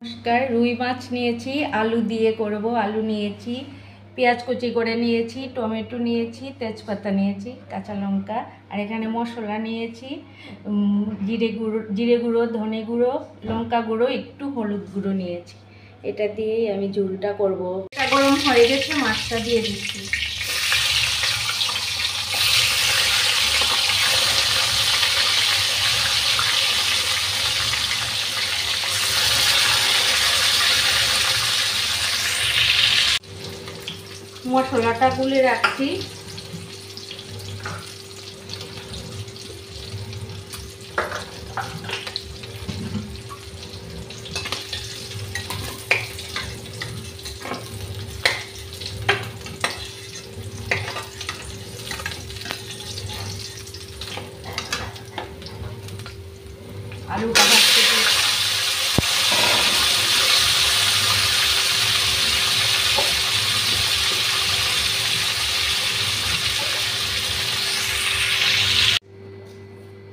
নমস্কার, রুই মাছ নিয়েছি, আলু দিয়ে করব। আলু নিয়েছি, পেঁয়াজ কুচি করে নিয়েছি, টমেটো নিয়েছি, তেজপাতা নিয়েছি, কাঁচা লঙ্কা, আর এখানে মশলা নিয়েছি জিরে গুঁড়ো, ধনে গুঁড়ো, লঙ্কা গুঁড়ো, একটু হলুদ গুঁড়ো নিয়েছি। এটা দিয়েই আমি ঝোলটা করব। এটা গরম হয়ে গেছে, মাছটা দিয়ে দিচ্ছি। মশলাটা গুলে রাখছি। আলুটা ভাজতে দিই।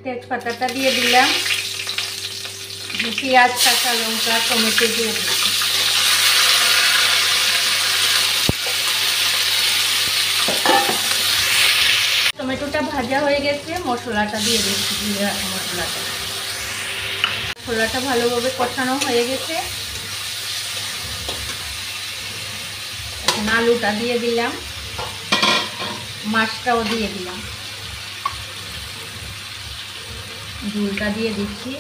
তেজপাতাটা দিয়ে দিলাম, পেঁয়াজ, কাঁচা লঙ্কা, টমেটো দিয়ে দিচ্ছি। টমেটোটা ভাজা হয়ে গেছে, মশলাটা দিয়ে দিচ্ছি। মশলাটা ভালোভাবে কষানো হয়ে গেছে। এখন আলুটা দিয়ে দিলাম, মাছটাও দিয়ে দিলাম, ঝোলটা দিয়ে দিচ্ছি।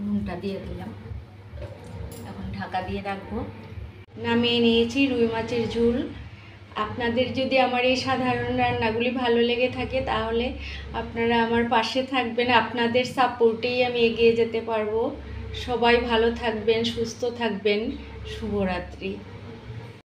নুনটা দিয়ে দিলাম, এখন ঢাকা দিয়ে রাখবো। নামিয়ে নিয়েছি রুই মাছের ঝোল। আপনাদের যদি আমার এই সাধারণ রান্নাগুলি ভালো লেগে থাকে তাহলে আপনারা আমার পাশে থাকবেন। আপনাদের সাপোর্টেই আমি এগিয়ে যেতে পারবো। সবাই ভালো থাকবেন, সুস্থ থাকবেন। শুভরাত্রি।